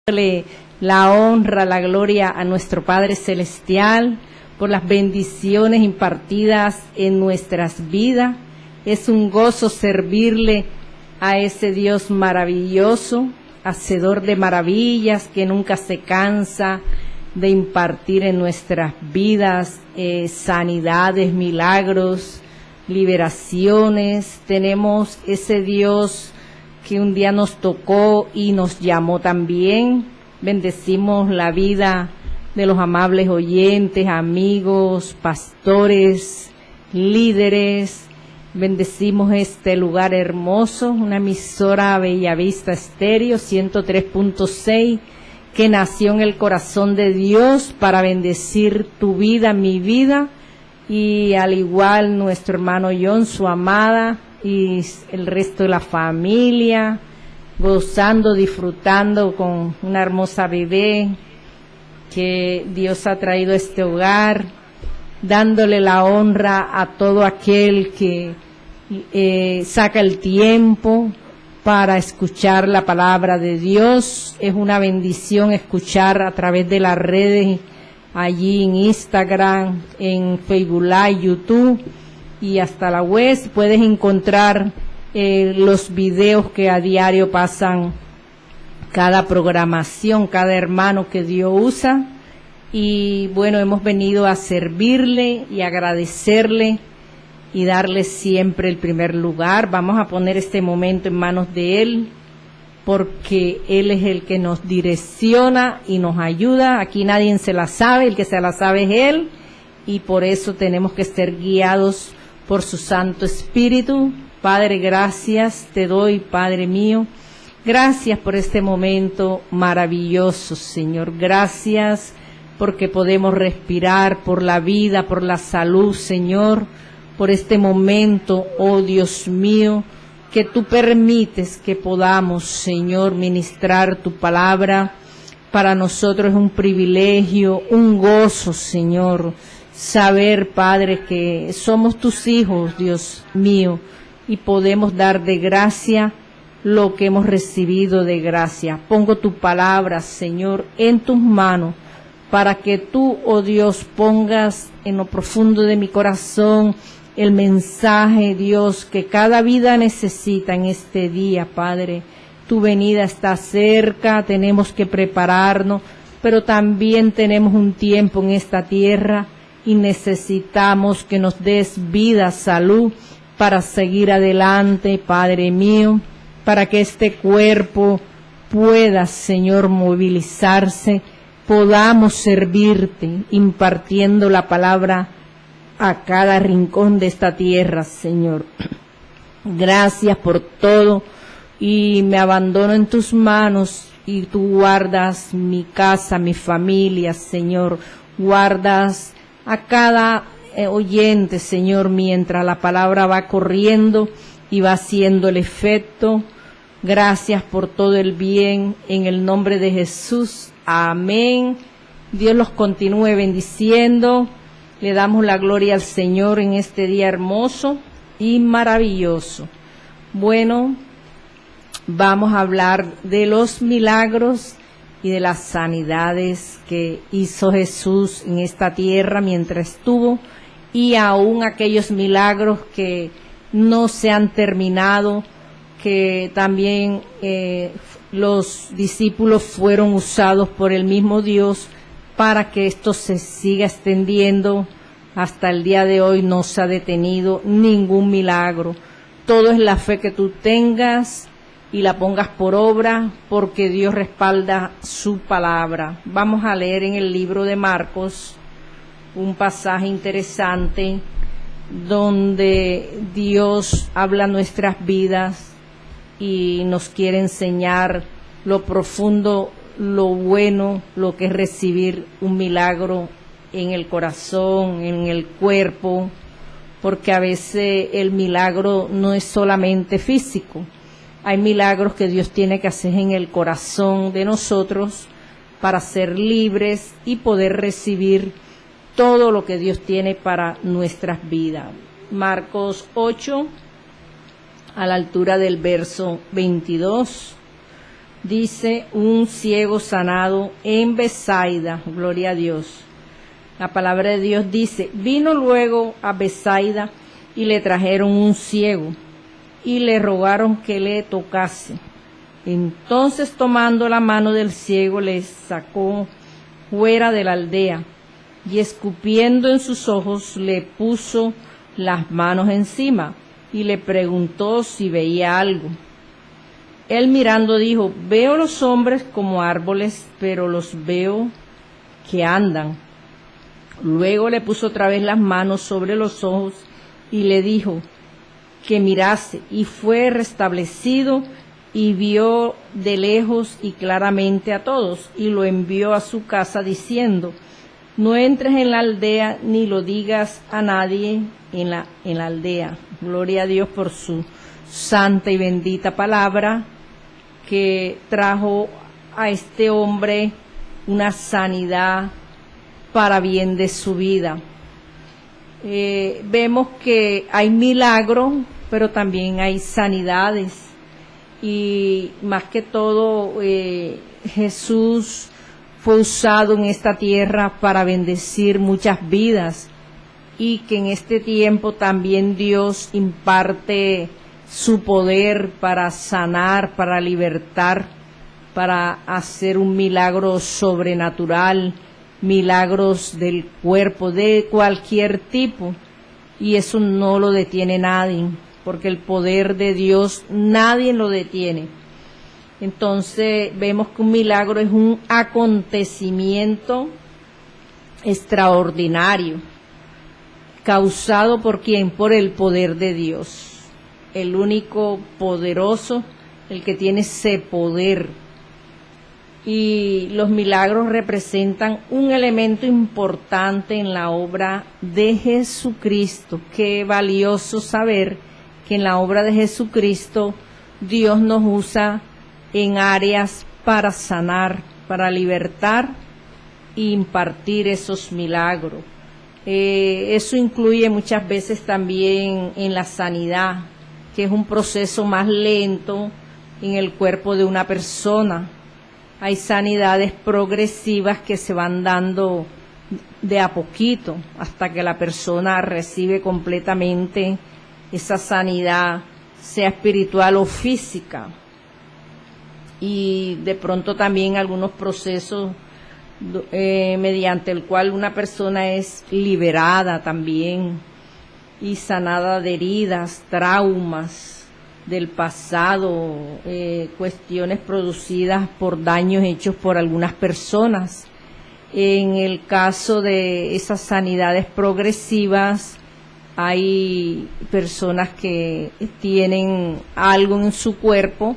Dándole la honra, la gloria a nuestro Padre Celestial por las bendiciones impartidas en nuestras vidas. Es un gozo servirle a ese Dios maravilloso, hacedor de maravillas, que nunca se cansa de impartir en nuestras vidas sanidades, milagros, liberaciones. Tenemos ese Dios que un día nos tocó y nos llamó también. Bendecimos la vida de los amables oyentes, amigos, pastores, líderes. Bendecimos este lugar hermoso, una emisora Bellavista Estéreo 103.6, que nació en el corazón de Dios para bendecir tu vida, mi vida, y al igual nuestro hermano John, su amada, y el resto de la familia, gozando, disfrutando con una hermosa bebé que Dios ha traído a este hogar, dándole la honra a todo aquel que saca el tiempo para escuchar la palabra de Dios. Es una bendición escuchar a través de las redes, allí en Instagram, en Facebook Live, YouTube y hasta la web. Puedes encontrar los videos que a diario pasan cada programación, cada hermano que Dios usa. Y bueno, hemos venido a servirle y agradecerle y darle siempre el primer lugar. Vamos a poner este momento en manos de Él, porque Él es el que nos direcciona y nos ayuda. Aquí nadie se la sabe, el que se la sabe es Él, y por eso tenemos que ser guiados por su Santo Espíritu. Padre, gracias te doy, Padre mío. Gracias por este momento maravilloso, Señor. Gracias porque podemos respirar, por la vida, por la salud, Señor, por este momento, oh Dios mío, que tú permites que podamos, Señor, ministrar tu palabra. Para nosotros es un privilegio, un gozo, Señor, saber, Padre, que somos tus hijos, Dios mío, y podemos dar de gracia lo que hemos recibido de gracia. Pongo tu palabra, Señor, en tus manos, para que tú, oh Dios, pongas en lo profundo de mi corazón el mensaje, Dios, que cada vida necesita en este día, Padre. Tu venida está cerca, tenemos que prepararnos, pero también tenemos un tiempo en esta tierra y necesitamos que nos des vida, salud, para seguir adelante, Padre mío, para que este cuerpo pueda, Señor, movilizarse, podamos servirte, impartiendo la palabra a cada rincón de esta tierra, Señor. Gracias por todo y me abandono en tus manos y tú guardas mi casa, mi familia, Señor. Guardas a cada oyente, Señor, mientras la palabra va corriendo y va haciendo el efecto. Gracias por todo el bien, en el nombre de Jesús. Amén. Dios los continúe bendiciendo. Le damos la gloria al Señor en este día hermoso y maravilloso. Bueno, vamos a hablar de los milagros y de las sanidades que hizo Jesús en esta tierra mientras estuvo, y aún aquellos milagros que no se han terminado, que también los discípulos fueron usados por el mismo Dios para que esto se siga extendiendo. Hasta el día de hoy no se ha detenido ningún milagro. Todo es la fe que tú tengas y la pongas por obra, porque Dios respalda su palabra. Vamos a leer en el libro de Marcos un pasaje interesante donde Dios habla nuestras vidas y nos quiere enseñar lo profundo, lo bueno, lo que es recibir un milagro en el corazón, en el cuerpo, porque a veces el milagro no es solamente físico. Hay milagros que Dios tiene que hacer en el corazón de nosotros para ser libres y poder recibir todo lo que Dios tiene para nuestras vidas. Marcos 8, a la altura del verso 22. dice un ciego sanado en Betsaida, gloria a Dios. La palabra de Dios dice, vino luego a Betsaida y le trajeron un ciego y le rogaron que le tocase. Entonces tomando la mano del ciego le sacó fuera de la aldea y escupiendo en sus ojos le puso las manos encima y le preguntó si veía algo. Él mirando dijo, veo los hombres como árboles, pero los veo que andan. Luego le puso otra vez las manos sobre los ojos y le dijo que mirase, y fue restablecido y vio de lejos y claramente a todos, y lo envió a su casa diciendo, no entres en la aldea ni lo digas a nadie en la aldea. Gloria a Dios por su santa y bendita palabra, que trajo a este hombre una sanidad para bien de su vida. Vemos que hay milagros, pero también hay sanidades, y más que todo Jesús fue usado en esta tierra para bendecir muchas vidas, y que en este tiempo también Dios imparte su poder para sanar, para libertar, para hacer un milagro sobrenatural, milagros del cuerpo, de cualquier tipo, y eso no lo detiene nadie, porque el poder de Dios nadie lo detiene. Entonces vemos que un milagro es un acontecimiento extraordinario, causado por ¿quién? Por el poder de Dios, el único poderoso, el que tiene ese poder. Y los milagros representan un elemento importante en la obra de Jesucristo. Qué valioso saber que en la obra de Jesucristo Dios nos usa en áreas para sanar, para libertar e impartir esos milagros. Eso incluye muchas veces también en la sanidad, que es un proceso más lento en el cuerpo de una persona. Hay sanidades progresivas que se van dando de a poquito hasta que la persona recibe completamente esa sanidad, sea espiritual o física. Y de pronto también algunos procesos mediante el cual una persona es liberada también y sanada de heridas, traumas del pasado, cuestiones producidas por daños hechos por algunas personas. En el caso de esas sanidades progresivas, hay personas que tienen algo en su cuerpo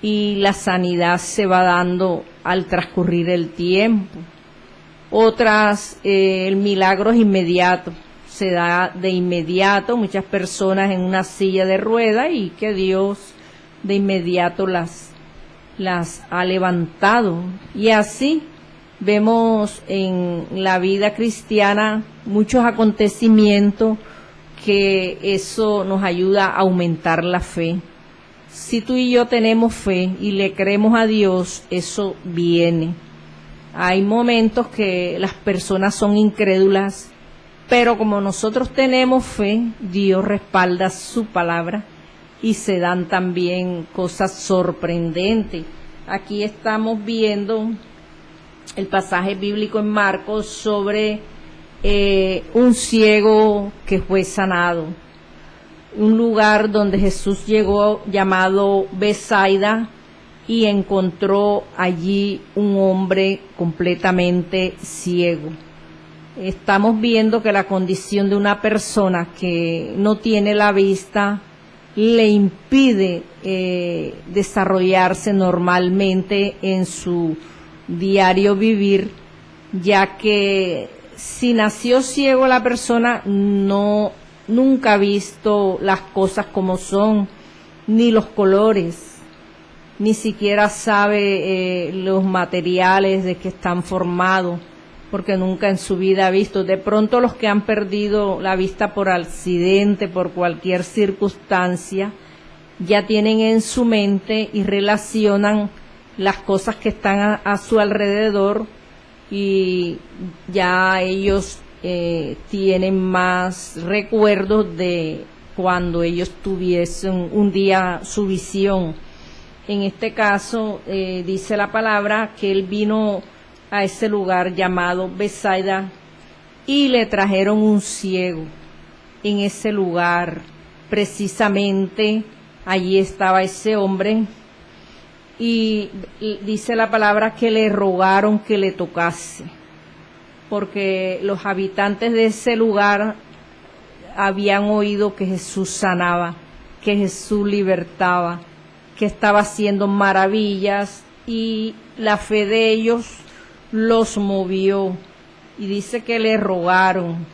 y la sanidad se va dando al transcurrir el tiempo. Otras, el milagro es inmediato, se da de inmediato, muchas personas en una silla de ruedas y que Dios de inmediato las ha levantado. Y así vemos en la vida cristiana muchos acontecimientos que eso nos ayuda a aumentar la fe. Si tú y yo tenemos fe y le creemos a Dios, eso viene. Hay momentos que las personas son incrédulas, pero como nosotros tenemos fe, Dios respalda su palabra y se dan también cosas sorprendentes. Aquí estamos viendo el pasaje bíblico en Marcos sobre un ciego que fue sanado. Un lugar donde Jesús llegó llamado Betsaida y encontró allí un hombre completamente ciego. Estamos viendo que la condición de una persona que no tiene la vista le impide desarrollarse normalmente en su diario vivir, ya que si nació ciego la persona nunca ha visto las cosas como son, ni los colores, ni siquiera sabe los materiales de que están formados, porque nunca en su vida ha visto. De pronto los que han perdido la vista por accidente, por cualquier circunstancia, ya tienen en su mente y relacionan las cosas que están a su alrededor, y ya ellos tienen más recuerdos de cuando ellos tuviesen un día su visión. En este caso dice la palabra que él vino a ese lugar llamado Betsaida y le trajeron un ciego. En ese lugar precisamente allí estaba ese hombre, y dice la palabra que le rogaron que le tocase, porque los habitantes de ese lugar habían oído que Jesús sanaba, que Jesús libertaba, que estaba haciendo maravillas, y la fe de ellos los movió. Y dice que le rogaron.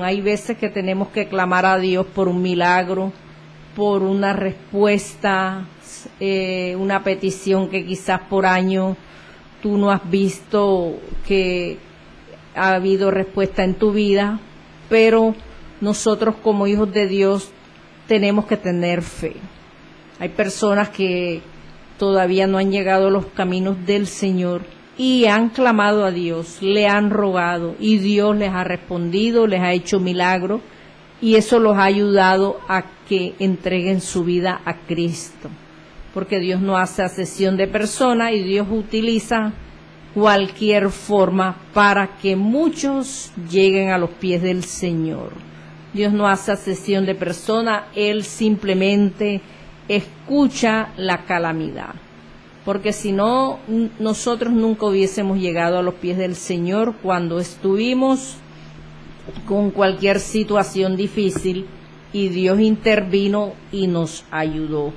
Hay veces que tenemos que clamar a Dios por un milagro, por una respuesta, una petición que quizás por año tú no has visto que ha habido respuesta en tu vida, pero nosotros como hijos de Dios tenemos que tener fe. Hay personas que todavía no han llegado a los caminos del Señor y han clamado a Dios, le han rogado, y Dios les ha respondido, les ha hecho milagros, y eso los ha ayudado a que entreguen su vida a Cristo, porque Dios no hace acepción de personas y Dios utiliza cualquier forma para que muchos lleguen a los pies del Señor. Dios no hace acepción de personas, Él simplemente escucha la calamidad, porque si no, nosotros nunca hubiésemos llegado a los pies del Señor cuando estuvimos con cualquier situación difícil, y Dios intervino y nos ayudó.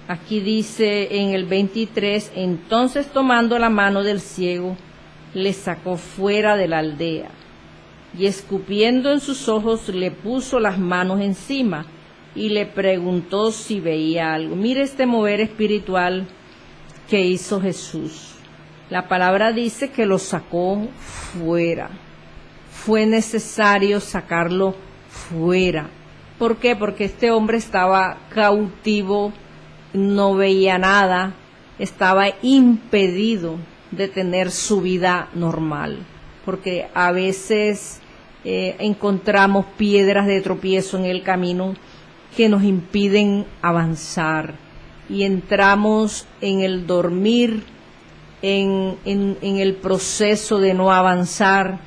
Aquí dice en el 23, entonces tomando la mano del ciego, le sacó fuera de la aldea, y escupiendo en sus ojos le puso las manos encima, y le preguntó si veía algo. Mire este mover espiritual que hizo Jesús. La palabra dice que lo sacó fuera. Fue necesario sacarlo fuera. ¿Por qué? Porque este hombre estaba cautivo, no veía nada, estaba impedido de tener su vida normal, porque a veces encontramos piedras de tropiezo en el camino que nos impiden avanzar, y entramos en el dormir, en el proceso de no avanzar,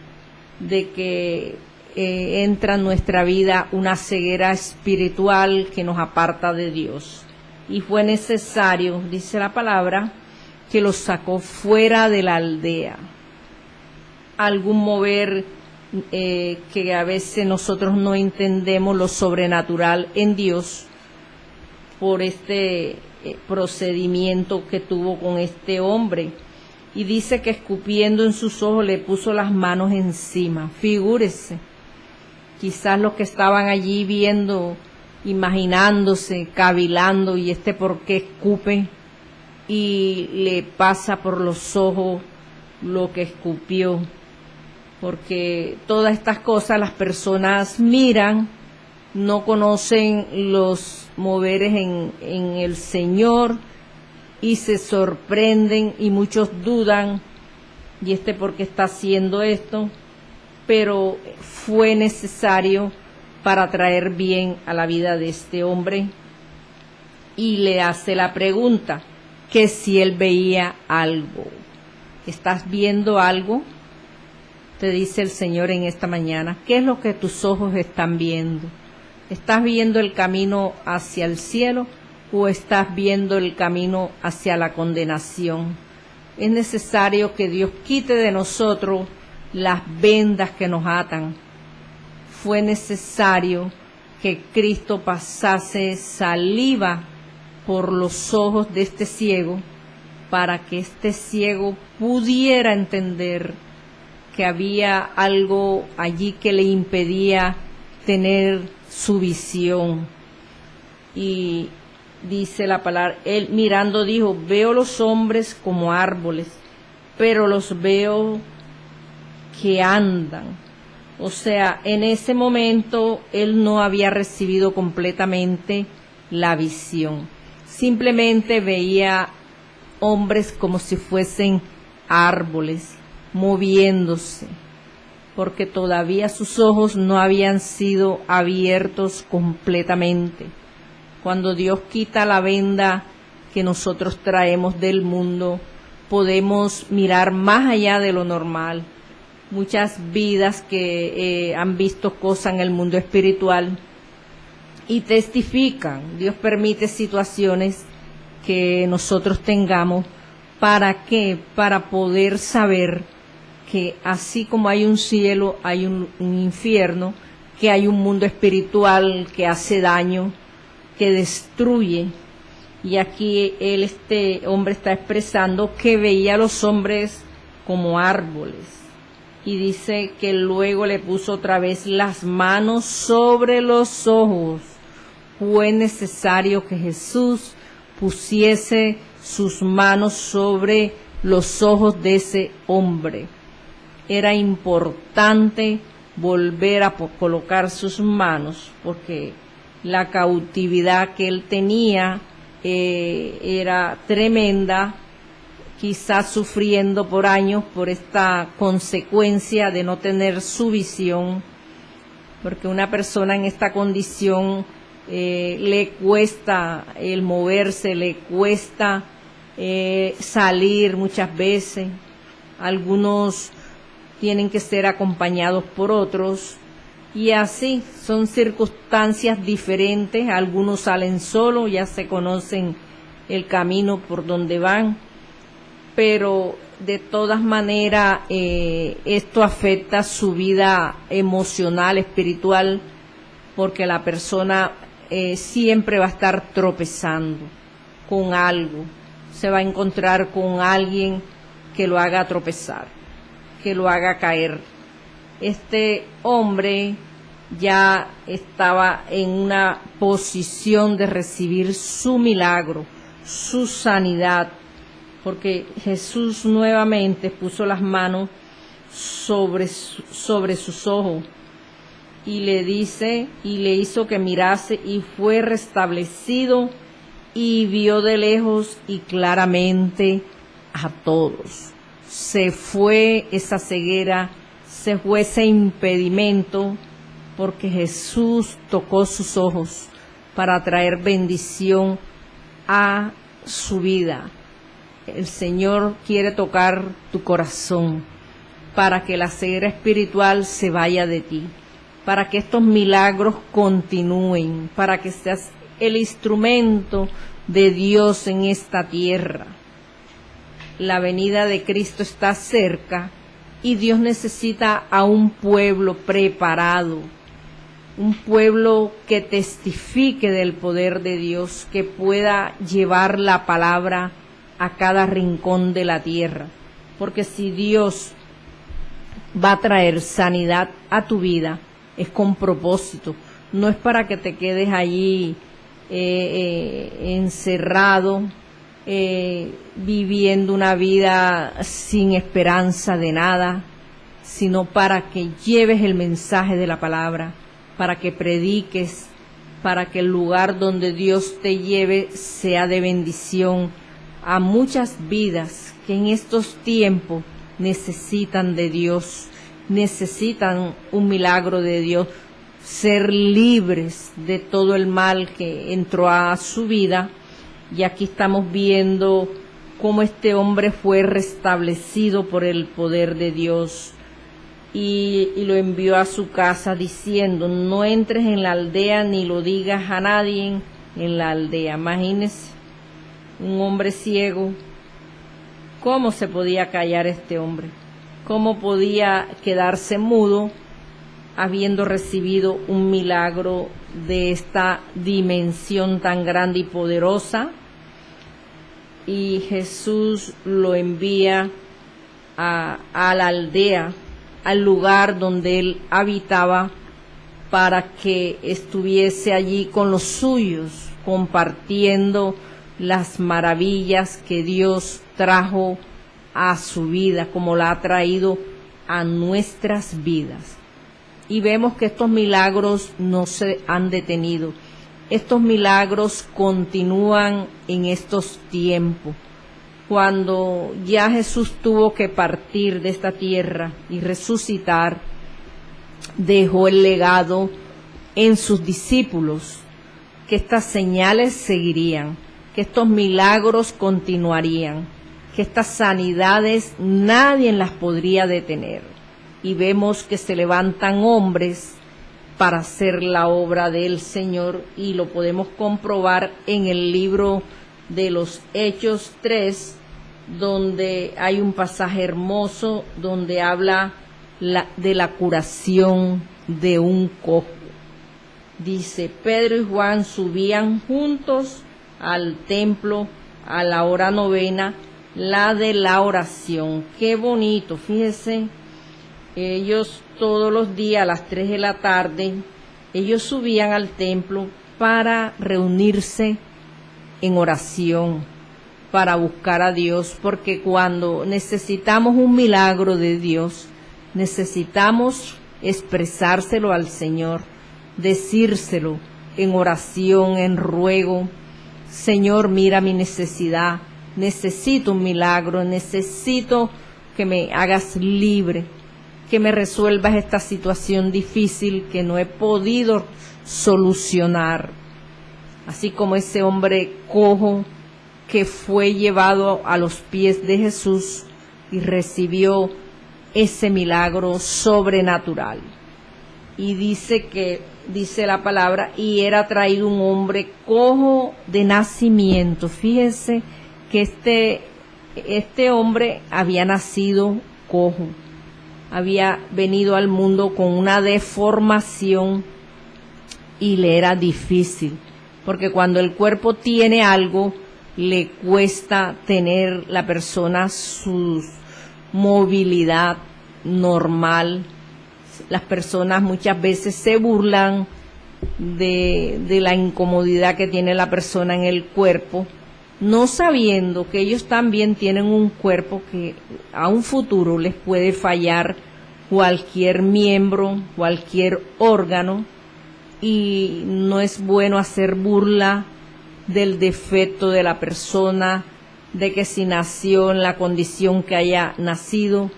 de que entra en nuestra vida una ceguera espiritual que nos aparta de Dios. Y fue necesario, dice la palabra, que los sacó fuera de la aldea. Algún mover que a veces nosotros no entendemos lo sobrenatural en Dios por este procedimiento que tuvo con este hombre. Y dice que escupiendo en sus ojos le puso las manos encima. Figúrese, quizás los que estaban allí viendo, imaginándose, cavilando, y por qué escupe, y le pasa por los ojos lo que escupió, porque todas estas cosas las personas miran, no conocen los moveres en el Señor, y se sorprenden, y muchos dudan, y por qué está haciendo esto, pero fue necesario para traer bien a la vida de este hombre. Y le hace la pregunta, que si él veía algo. ¿Estás viendo algo? Te dice el Señor en esta mañana. ¿Qué es lo que tus ojos están viendo? ¿Estás viendo el camino hacia el cielo o estás viendo el camino hacia la condenación? Es necesario que Dios quite de nosotros las vendas que nos atan. Fue necesario que Cristo pasase saliva por los ojos de este ciego, para que este ciego pudiera entender que había algo allí que le impedía tener su visión. Y dice la palabra, él mirando dijo, veo los hombres como árboles, pero los veo que andan. O sea, en ese momento él no había recibido completamente la visión. simplemente veía hombres como si fuesen árboles moviéndose, porque todavía sus ojos no habían sido abiertos completamente. Cuando Dios quita la venda que nosotros traemos del mundo, podemos mirar más allá de lo normal. Muchas vidas que han visto cosas en el mundo espiritual y testifican. Dios permite situaciones que nosotros tengamos. ¿Para qué? Para poder saber que así como hay un cielo, hay un infierno, que hay un mundo espiritual que hace daño, que destruye. Y aquí este hombre está expresando que veía a los hombres como árboles. Y dice que luego le puso otra vez las manos sobre los ojos. Fue necesario que Jesús pusiese sus manos sobre los ojos de ese hombre. Era importante volver a colocar sus manos, porque la cautividad que él tenía era tremenda, quizás sufriendo por años por esta consecuencia de no tener su visión, porque una persona en esta condición le cuesta el moverse, le cuesta salir muchas veces. Algunos tienen que ser acompañados por otros, y así son circunstancias diferentes. Algunos salen solos, ya se conocen el camino por donde van, pero de todas maneras esto afecta su vida emocional, espiritual, porque la persona siempre va a estar tropezando con algo, se va a encontrar con alguien que lo haga tropezar, que lo haga caer. Este hombre ya estaba en una posición de recibir su milagro, su sanidad, porque Jesús nuevamente puso las manos sobre sus ojos y le dice, y le hizo que mirase, y fue restablecido, y vio de lejos y claramente a todos. Se fue esa ceguera, se fue ese impedimento, porque Jesús tocó sus ojos para traer bendición a su vida. El Señor quiere tocar tu corazón para que la ceguera espiritual se vaya de ti, para que estos milagros continúen, para que seas el instrumento de Dios en esta tierra. La venida de Cristo está cerca y Dios necesita a un pueblo preparado, un pueblo que testifique del poder de Dios, que pueda llevar la palabra a cada rincón de la tierra. Porque si Dios va a traer sanidad a tu vida, es con propósito, no es para que te quedes allí encerrado, viviendo una vida sin esperanza de nada, sino para que lleves el mensaje de la palabra, para que prediques, para que el lugar donde Dios te lleve sea de bendición a muchas vidas que en estos tiempos necesitan de Dios, necesitan un milagro de Dios, ser libres de todo el mal que entró a su vida. Y aquí estamos viendo cómo este hombre fue restablecido por el poder de Dios y lo envió a su casa diciendo: no entres en la aldea ni lo digas a nadie en la aldea. Imagínense, un hombre ciego, ¿cómo se podía callar este hombre? ¿Cómo podía quedarse mudo habiendo recibido un milagro de esta dimensión tan grande y poderosa? Y Jesús lo envía a la aldea, al lugar donde él habitaba, para que estuviese allí con los suyos, compartiendo las maravillas que Dios trajo a su vida, como la ha traído a nuestras vidas. Y vemos que estos milagros no se han detenido. estos milagros continúan en estos tiempos. Cuando ya Jesús tuvo que partir de esta tierra y resucitar, dejó el legado en sus discípulos, que estas señales seguirían, que estos milagros continuarían, que estas sanidades nadie las podría detener. Y vemos que se levantan hombres para hacer la obra del Señor, y lo podemos comprobar en el libro de los Hechos 3, donde hay un pasaje hermoso donde habla de la curación de un cojo. Dice: Pedro y Juan subían juntos al templo a la hora novena, la de la oración. Qué bonito, fíjese, ellos todos los días a las 3 de la tarde, ellos subían al templo para reunirse en oración, para buscar a Dios, porque cuando necesitamos un milagro de Dios, necesitamos expresárselo al Señor, decírselo en oración, en ruego. Señor, mira mi necesidad, necesito un milagro, necesito que me hagas libre, que me resuelvas esta situación difícil que no he podido solucionar. Así como ese hombre cojo que fue llevado a los pies de Jesús y recibió ese milagro sobrenatural. Y dice la palabra, y era traído un hombre cojo de nacimiento. Fíjese que este hombre había nacido cojo, había venido al mundo con una deformación y le era difícil, porque cuando el cuerpo tiene algo, le cuesta tener la persona su movilidad normal. Las personas muchas veces se burlan de la incomodidad que tiene la persona en el cuerpo, no sabiendo que ellos también tienen un cuerpo que a un futuro les puede fallar cualquier miembro, cualquier órgano, y no es bueno hacer burla del defecto de la persona, de que si nació en la condición que haya nacido.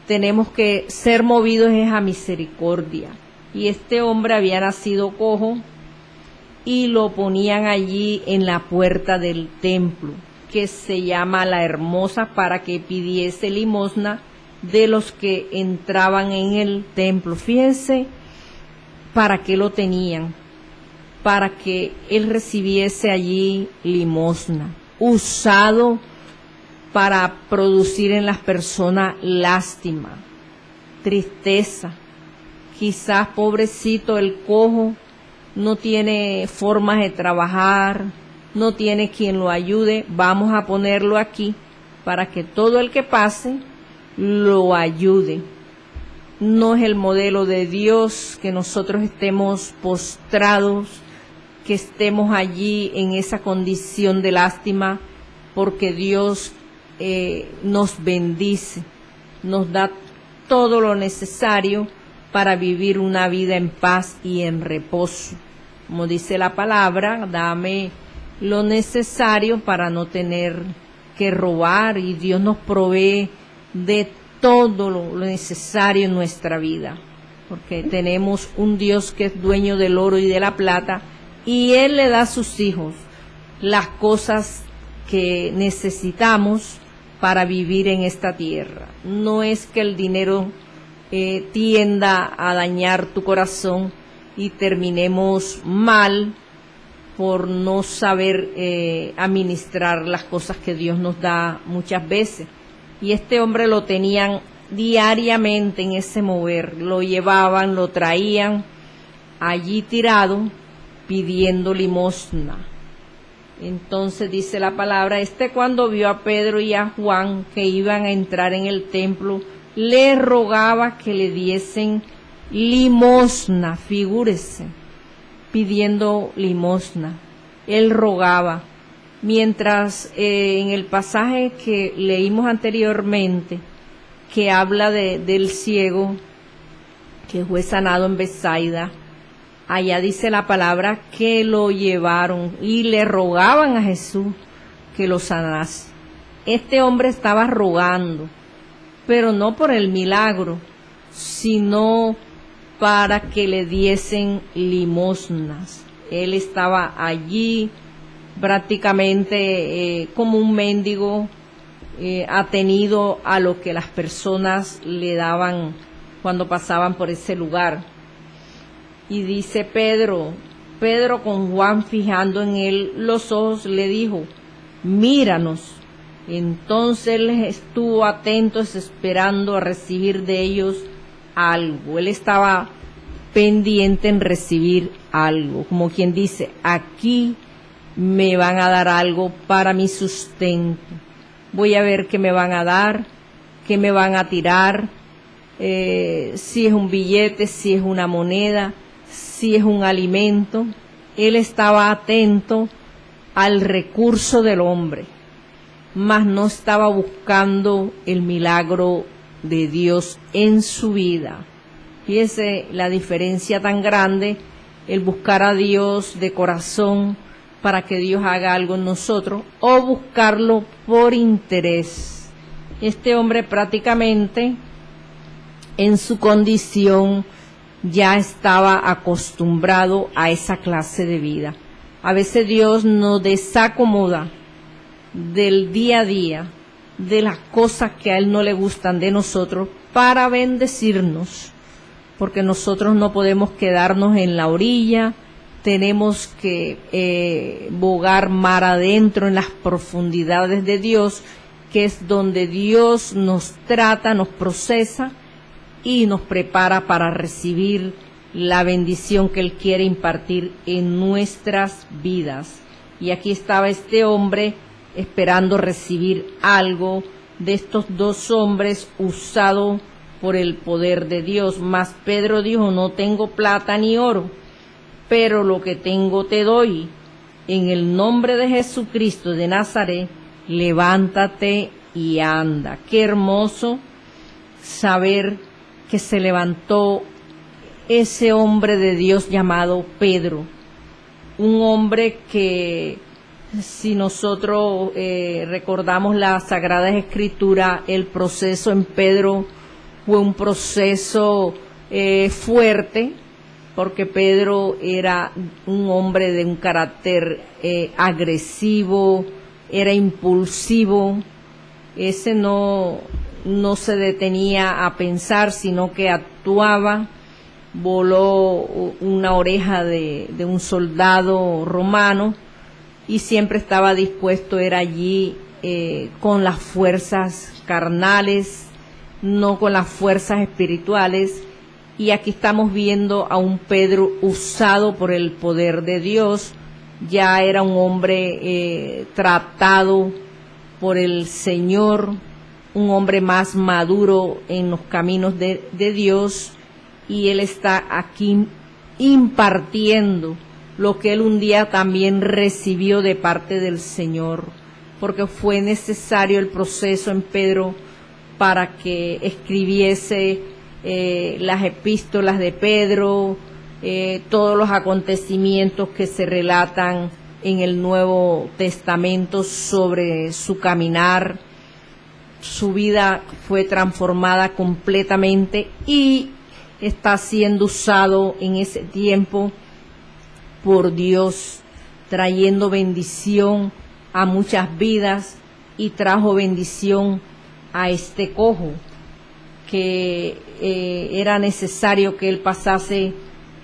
Tenemos que ser movidos a misericordia. Y este hombre había nacido cojo y lo ponían allí en la puerta del templo, que se llama La Hermosa, para que pidiese limosna de los que entraban en el templo. Fíjense para qué lo tenían, para que él recibiese allí limosna, usado para producir en las personas lástima, tristeza. Quizás, pobrecito, el cojo no tiene formas de trabajar, no tiene quien lo ayude. Vamos a ponerlo aquí para que todo el que pase lo ayude. No es el modelo de Dios que nosotros estemos postrados, que estemos allí en esa condición de lástima, porque Dios nos bendice, nos da todo lo necesario para vivir una vida en paz y en reposo. Como dice la palabra, dame lo necesario para no tener que robar, y Dios nos provee de todo lo necesario en nuestra vida, porque tenemos un Dios que es dueño del oro y de la plata, y Él le da a sus hijos las cosas que necesitamos para vivir en esta tierra. No es que el dinero tienda a dañar tu corazón y terminemos mal por no saber administrar las cosas que Dios nos da muchas veces. Y este hombre lo tenían diariamente en ese mover, lo llevaban, lo traían allí tirado pidiendo limosna. Entonces dice la palabra, cuando vio a Pedro y a Juan que iban a entrar en el templo, le rogaba que le diesen limosna. Figúrese, pidiendo limosna. Él rogaba. Mientras en el pasaje que leímos anteriormente, que habla del ciego que fue sanado en Betsaida, allá dice la palabra que lo llevaron y le rogaban a Jesús que lo sanase. Este hombre estaba rogando, pero no por el milagro, sino para que le diesen limosnas. Él estaba allí prácticamente como un mendigo, atenido a lo que las personas le daban cuando pasaban por ese lugar. Y dice Pedro con Juan fijando en él los ojos, le dijo: míranos. Entonces él estuvo atento, esperando a recibir de ellos algo. Él estaba pendiente en recibir algo, como quien dice: aquí me van a dar algo para mi sustento. Voy a ver qué me van a dar, qué me van a tirar, si es un billete, si es una moneda, si es un alimento. Él estaba atento al recurso del hombre, mas no estaba buscando el milagro de Dios en su vida. Fíjese la diferencia tan grande, el buscar a Dios de corazón para que Dios haga algo en nosotros, o buscarlo por interés. Este hombre prácticamente en su condición ya estaba acostumbrado a esa clase de vida. A veces Dios nos desacomoda del día a día, de las cosas que a Él no le gustan de nosotros, para bendecirnos, porque nosotros no podemos quedarnos en la orilla, tenemos que bogar mar adentro en las profundidades de Dios, que es donde Dios nos trata, nos procesa y nos prepara para recibir la bendición que Él quiere impartir en nuestras vidas. Y aquí estaba este hombre esperando recibir algo de estos dos hombres usado por el poder de Dios. Mas Pedro dijo: no tengo plata ni oro, pero lo que tengo te doy. En el nombre de Jesucristo de Nazaret, levántate y anda. Qué hermoso saber que se levantó ese hombre de Dios llamado Pedro, un hombre que, si nosotros recordamos las Sagradas Escrituras, el proceso en Pedro fue un proceso fuerte, porque Pedro era un hombre de un carácter agresivo, era impulsivo. Ese no se detenía a pensar, sino que actuaba. Voló una oreja de un soldado romano y siempre estaba dispuesto, era allí con las fuerzas carnales, no con las fuerzas espirituales. Y aquí estamos viendo a un Pedro usado por el poder de Dios. Ya era un hombre tratado por el Señor, un hombre más maduro en los caminos de Dios, y él está aquí impartiendo lo que él un día también recibió de parte del Señor, porque fue necesario el proceso en Pedro para que escribiese las epístolas de Pedro, todos los acontecimientos que se relatan en el Nuevo Testamento sobre su caminar. Su vida fue transformada completamente y está siendo usado en ese tiempo por Dios, trayendo bendición a muchas vidas, y trajo bendición a este cojo, que era necesario que él pasase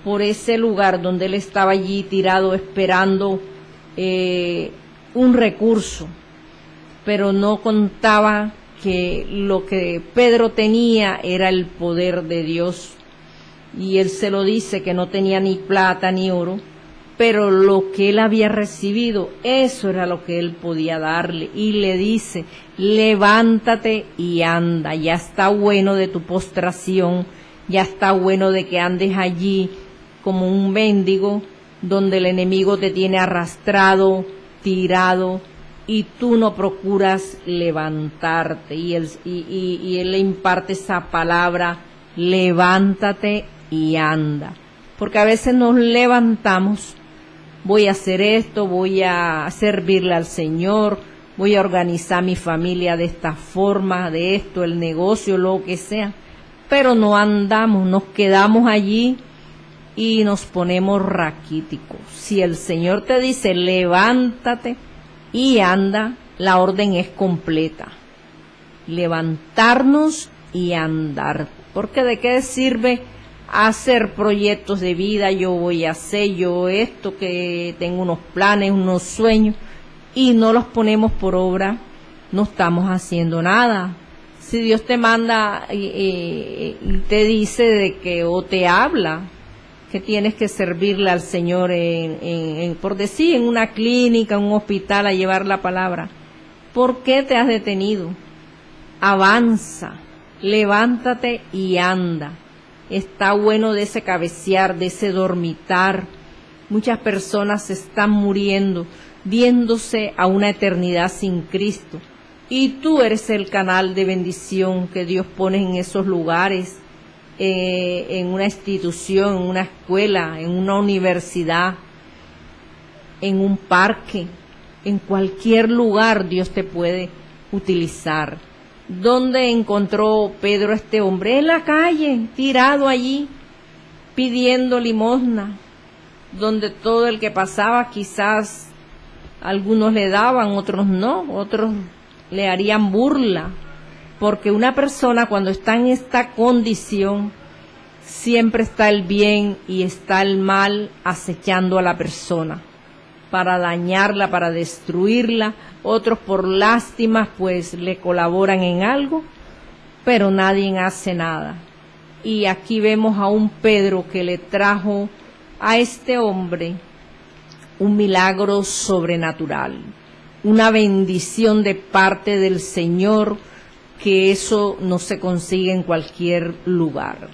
por ese lugar donde él estaba allí tirado esperando un recurso, pero no contaba que lo que Pedro tenía era el poder de Dios. Y él se lo dice, que no tenía ni plata ni oro, pero lo que él había recibido, eso era lo que él podía darle. Y le dice: levántate y anda, ya está bueno de tu postración, ya está bueno de que andes allí como un mendigo, donde el enemigo te tiene arrastrado, tirado, y tú no procuras levantarte. Y él le imparte esa palabra: levántate y anda, porque a veces nos levantamos, voy a hacer esto, voy a servirle al Señor, voy a organizar mi familia de esta forma, de esto, el negocio, lo que sea, pero no andamos, nos quedamos allí y nos ponemos raquíticos. Si el Señor te dice, levántate y anda, la orden es completa. Levantarnos y andar. Porque ¿de qué sirve hacer proyectos de vida? Yo voy a hacer, yo esto, que tengo unos planes, unos sueños, y no los ponemos por obra, no estamos haciendo nada. Si Dios te manda y te dice de que, o te habla, que tienes que servirle al Señor por decir, en una clínica, en un hospital, a llevar la palabra, ¿por qué te has detenido? Avanza, levántate y anda. Está bueno de ese cabecear, de ese dormitar. Muchas personas se están muriendo, viéndose a una eternidad sin Cristo. Y tú eres el canal de bendición que Dios pone en esos lugares, en una institución, en una escuela, en una universidad, en un parque, en cualquier lugar Dios te puede utilizar. ¿Dónde encontró Pedro a este hombre? En la calle, tirado allí, pidiendo limosna, donde todo el que pasaba, quizás algunos le daban, otros no, otros le harían burla, porque una persona cuando está en esta condición, siempre está el bien y está el mal acechando a la persona, para dañarla, para destruirla. Otros por lástimas pues le colaboran en algo, pero nadie hace nada. Y aquí vemos a un Pedro que le trajo a este hombre un milagro sobrenatural, una bendición de parte del Señor, que eso no se consigue en cualquier lugar.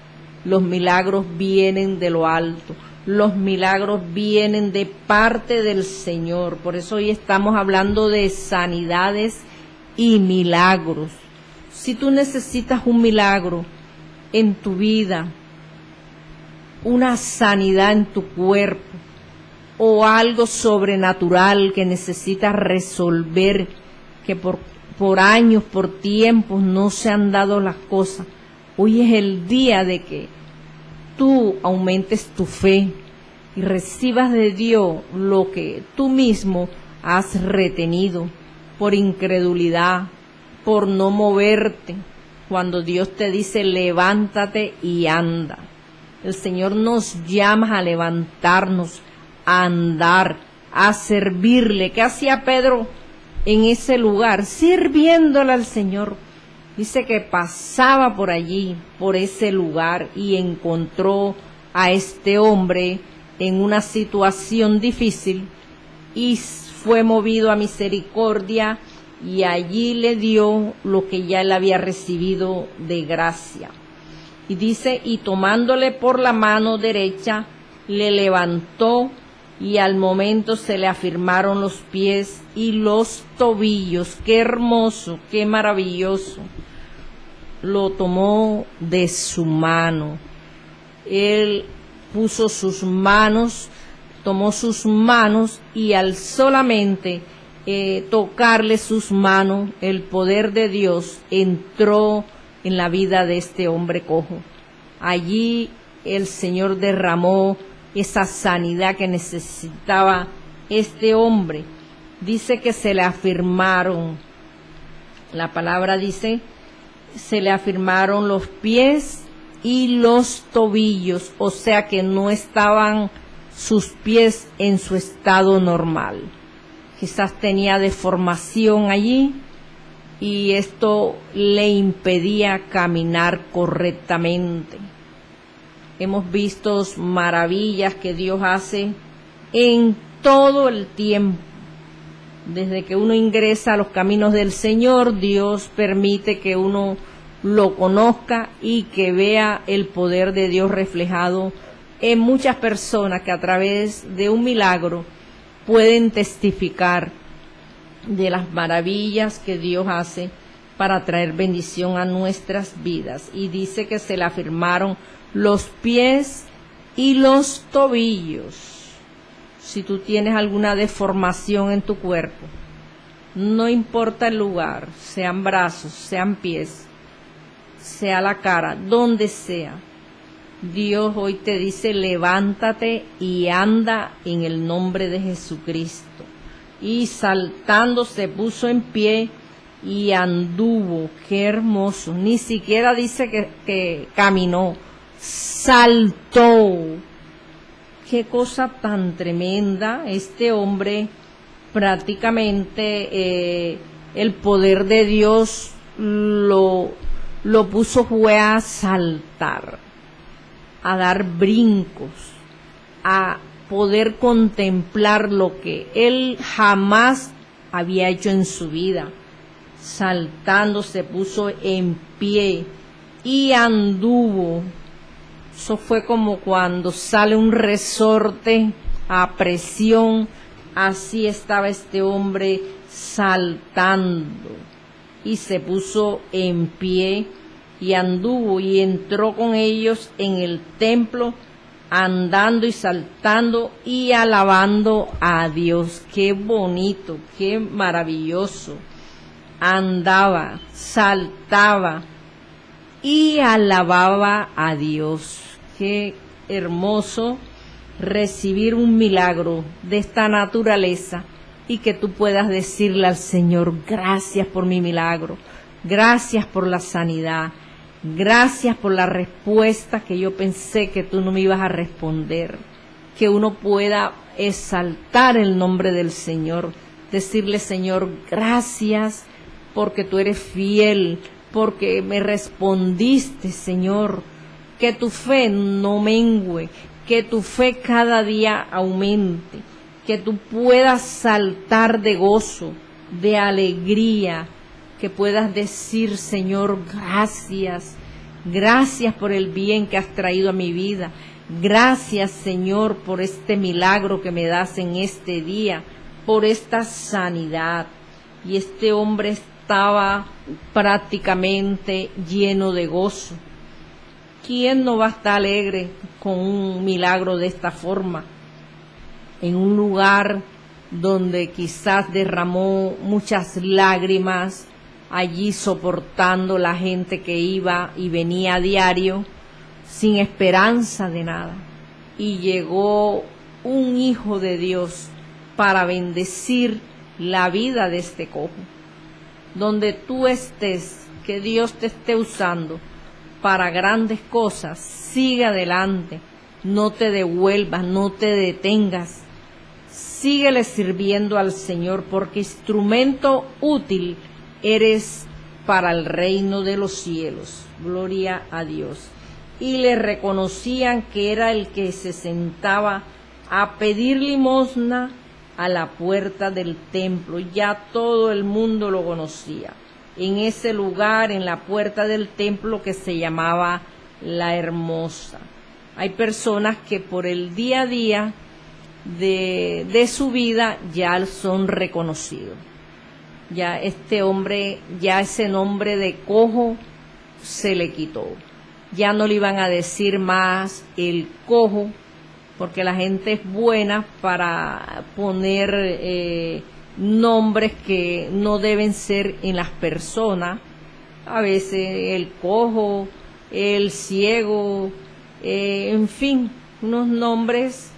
Los milagros vienen de lo alto. Los milagros vienen de parte del Señor. Por eso hoy estamos hablando de sanidades y milagros. Si tú necesitas un milagro en tu vida, una sanidad en tu cuerpo, o algo sobrenatural que necesitas resolver, que por años, por tiempos no se han dado las cosas, hoy es el día de que tú aumentes tu fe y recibas de Dios lo que tú mismo has retenido por incredulidad, por no moverte. Cuando Dios te dice levántate y anda, el Señor nos llama a levantarnos, a andar, a servirle. ¿Qué hacía Pedro en ese lugar? Sirviéndole al Señor. Dice que pasaba por allí, por ese lugar, y encontró a este hombre en una situación difícil y fue movido a misericordia, y allí le dio lo que ya él había recibido de gracia. Y dice, y tomándole por la mano derecha, le levantó, y al momento se le afirmaron los pies y los tobillos. ¡Qué hermoso, qué maravilloso! Lo tomó de su mano. Él puso sus manos, tomó sus manos, y al solamente tocarle sus manos, el poder de Dios entró en la vida de este hombre cojo. Allí el Señor derramó esa sanidad que necesitaba este hombre. Dice que se le afirmaron, la palabra dice, se le afirmaron los pies y los tobillos, o sea que no estaban sus pies en su estado normal. Quizás tenía deformación allí y esto le impedía caminar correctamente. Hemos visto maravillas que Dios hace en todo el tiempo. Desde que uno ingresa a los caminos del Señor, Dios permite que uno lo conozca y que vea el poder de Dios reflejado en muchas personas que a través de un milagro pueden testificar de las maravillas que Dios hace para traer bendición a nuestras vidas. Y dice que se le afirmaron los pies y los tobillos. Si tú tienes alguna deformación en tu cuerpo, no importa el lugar, sean brazos, sean pies, sea la cara, donde sea, Dios hoy te dice, levántate y anda en el nombre de Jesucristo. Y saltando se puso en pie y anduvo. Qué hermoso. Ni siquiera dice que caminó, saltó. Qué cosa tan tremenda. Este hombre prácticamente el poder de Dios lo puso fue a saltar, a dar brincos, a poder contemplar lo que él jamás había hecho en su vida. Saltando se puso en pie y anduvo. Eso fue como cuando sale un resorte a presión. Así estaba este hombre saltando y se puso en pie y anduvo y entró con ellos en el templo, andando y saltando y alabando a Dios. Qué bonito, qué maravilloso. Andaba, saltaba y alababa a Dios. Qué hermoso recibir un milagro de esta naturaleza y que tú puedas decirle al Señor, gracias por mi milagro, gracias por la sanidad, gracias por la respuesta que yo pensé que tú no me ibas a responder. Que uno pueda exaltar el nombre del Señor, decirle, Señor, gracias porque tú eres fiel, porque me respondiste, Señor. Que tu fe no mengüe, que tu fe cada día aumente, que tú puedas saltar de gozo, de alegría, que puedas decir, Señor, gracias, gracias por el bien que has traído a mi vida, gracias, Señor, por este milagro que me das en este día, por esta sanidad. Y este hombre estaba prácticamente lleno de gozo. ¿Quién no va a estar alegre con un milagro de esta forma? En un lugar donde quizás derramó muchas lágrimas, allí soportando la gente que iba y venía a diario, sin esperanza de nada. Y llegó un hijo de Dios para bendecir la vida de este cojo. Donde tú estés, que Dios te esté usando para grandes cosas, sigue adelante, no te devuelvas, no te detengas, síguele sirviendo al Señor, porque instrumento útil eres para el reino de los cielos. Gloria a Dios. Y le reconocían que era el que se sentaba a pedir limosna a la puerta del templo. Ya todo el mundo lo conocía. En ese lugar, en la puerta del templo que se llamaba La Hermosa. Hay personas que por el día a día de su vida ya son reconocidos. Ya este hombre, ya ese nombre de cojo se le quitó. Ya no le iban a decir más el cojo, porque la gente es buena para poner nombres que no deben ser en las personas. A veces el cojo, el ciego, en fin, unos nombres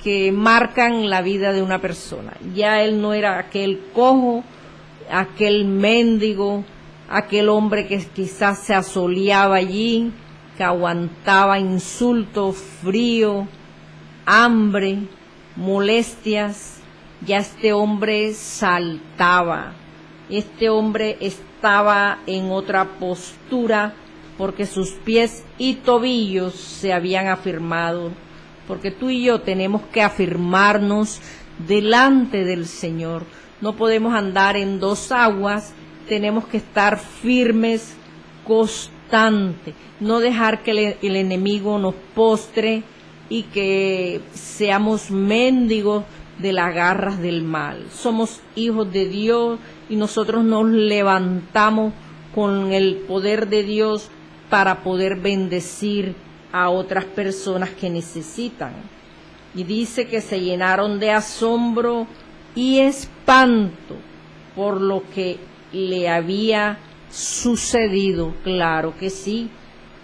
que marcan la vida de una persona. Ya él no era aquel cojo, aquel mendigo, aquel hombre que quizás se asoleaba allí, que aguantaba insultos, frío, hambre, molestias. Ya este hombre saltaba, este hombre estaba en otra postura, porque sus pies y tobillos se habían afirmado, porque tú y yo tenemos que afirmarnos delante del Señor. No podemos andar en dos aguas, tenemos que estar firmes, constantes, no dejar que el enemigo nos postre y que seamos mendigos de las garras del mal. Somos hijos de Dios y nosotros nos levantamos con el poder de Dios para poder bendecir a otras personas que necesitan. Y dice que se llenaron de asombro y espanto por lo que le había sucedido. Claro que sí.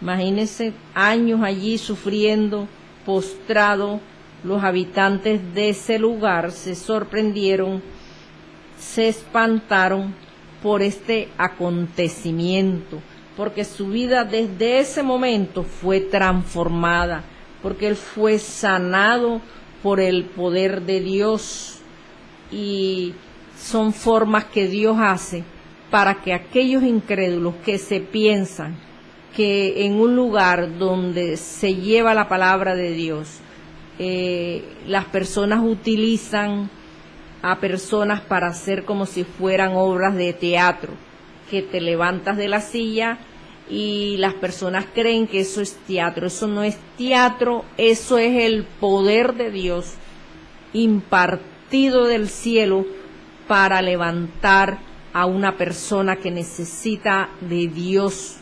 Imagínense, años allí sufriendo, postrado. Los habitantes de ese lugar se sorprendieron, se espantaron por este acontecimiento, porque su vida desde ese momento fue transformada, porque él fue sanado por el poder de Dios. Y son formas que Dios hace para que aquellos incrédulos que se piensan que en un lugar donde se lleva la palabra de Dios, las personas utilizan a personas para hacer como si fueran obras de teatro, que te levantas de la silla y las personas creen que eso es teatro. Eso no es teatro, eso es el poder de Dios impartido del cielo para levantar a una persona que necesita de Dios,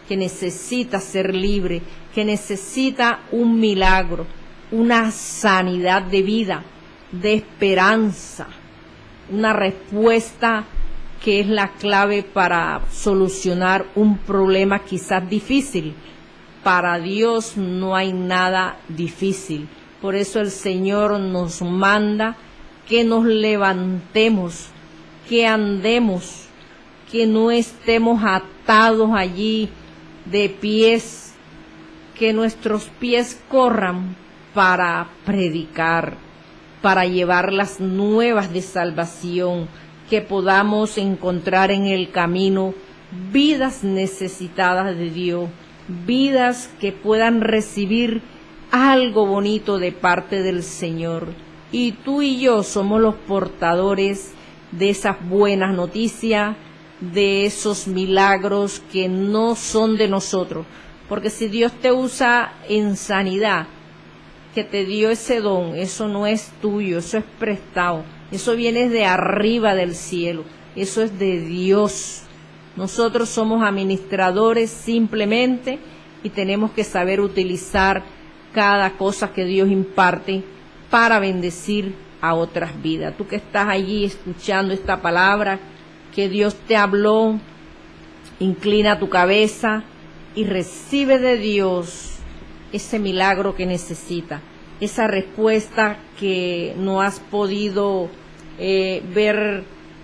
que necesita ser libre, que necesita un milagro, una sanidad de vida, de esperanza, una respuesta que es la clave para solucionar un problema quizás difícil. Para Dios no hay nada difícil. Por eso el Señor nos manda que nos levantemos, que andemos, que no estemos atados allí de pies, que nuestros pies corran para predicar, para llevar las nuevas de salvación, que podamos encontrar en el camino vidas necesitadas de Dios, vidas que puedan recibir algo bonito de parte del Señor. Y tú y yo somos los portadores de esas buenas noticias, de esos milagros que no son de nosotros. Porque si Dios te usa en sanidad, que te dio ese don, eso no es tuyo, eso es prestado, eso viene de arriba del cielo, eso es de Dios. Nosotros somos administradores simplemente y tenemos que saber utilizar cada cosa que Dios imparte para bendecir a otras vidas. Tú que estás allí escuchando esta palabra que Dios te habló, inclina tu cabeza y recibe de Dios ese milagro que necesita, esa respuesta que no has podido ver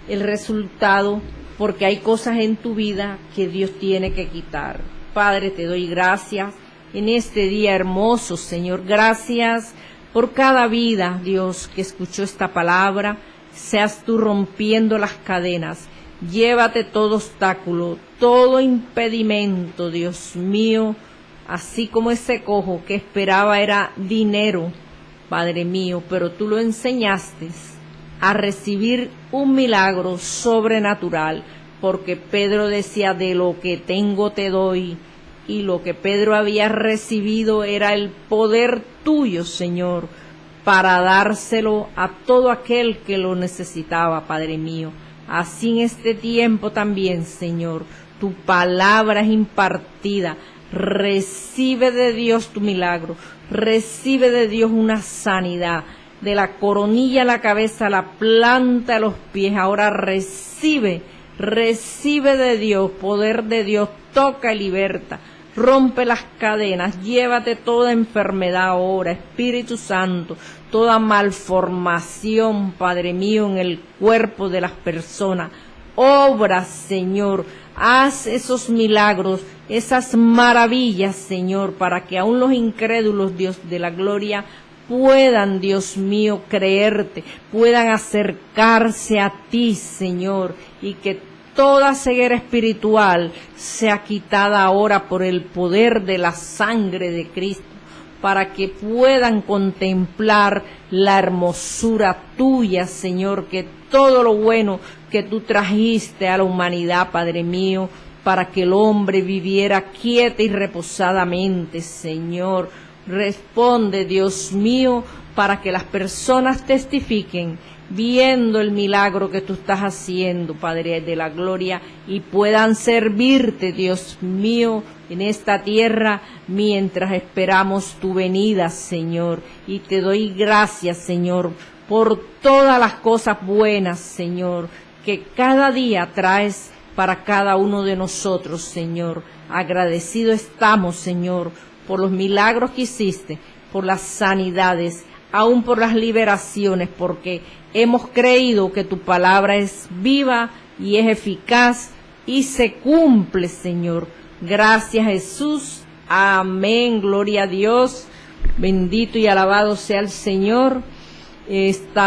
el resultado, porque hay cosas en tu vida que Dios tiene que quitar. Padre, te doy gracias en este día hermoso, Señor. Gracias por cada vida, Dios, que escuchó esta palabra. Seas tú rompiendo las cadenas. Llévate todo obstáculo, todo impedimento, Dios mío, así como ese cojo que esperaba era dinero, Padre mío, pero tú lo enseñaste a recibir un milagro sobrenatural, porque Pedro decía, de lo que tengo te doy, y lo que Pedro había recibido era el poder tuyo, Señor, para dárselo a todo aquel que lo necesitaba, Padre mío. Así en este tiempo también, Señor, tu palabra es impartida. Recibe de Dios tu milagro, recibe de Dios una sanidad, de la coronilla a la cabeza, a la planta de los pies. Ahora recibe de Dios, poder de Dios, toca y liberta, rompe las cadenas, llévate toda enfermedad ahora, Espíritu Santo, toda malformación, Padre mío, en el cuerpo de las personas. Obra, Señor, haz esos milagros, esas maravillas, Señor, para que aún los incrédulos, Dios de la gloria, puedan, Dios mío, creerte, puedan acercarse a ti, Señor, y que toda ceguera espiritual sea quitada ahora por el poder de la sangre de Cristo, para que puedan contemplar la hermosura tuya, Señor, que todo lo bueno que tú trajiste a la humanidad, Padre mío, para que el hombre viviera quieta y reposadamente, Señor. Responde, Dios mío, para que las personas testifiquen viendo el milagro que tú estás haciendo, Padre de la gloria, y puedan servirte, Dios mío, en esta tierra mientras esperamos tu venida, Señor. Y te doy gracias, Señor, por todas las cosas buenas, Señor, que cada día traes para cada uno de nosotros, Señor. Agradecido estamos, Señor, por los milagros que hiciste, por las sanidades, aún por las liberaciones, porque hemos creído que tu palabra es viva y es eficaz y se cumple, Señor. Gracias, Jesús. Amén. Gloria a Dios. Bendito y alabado sea el Señor. Está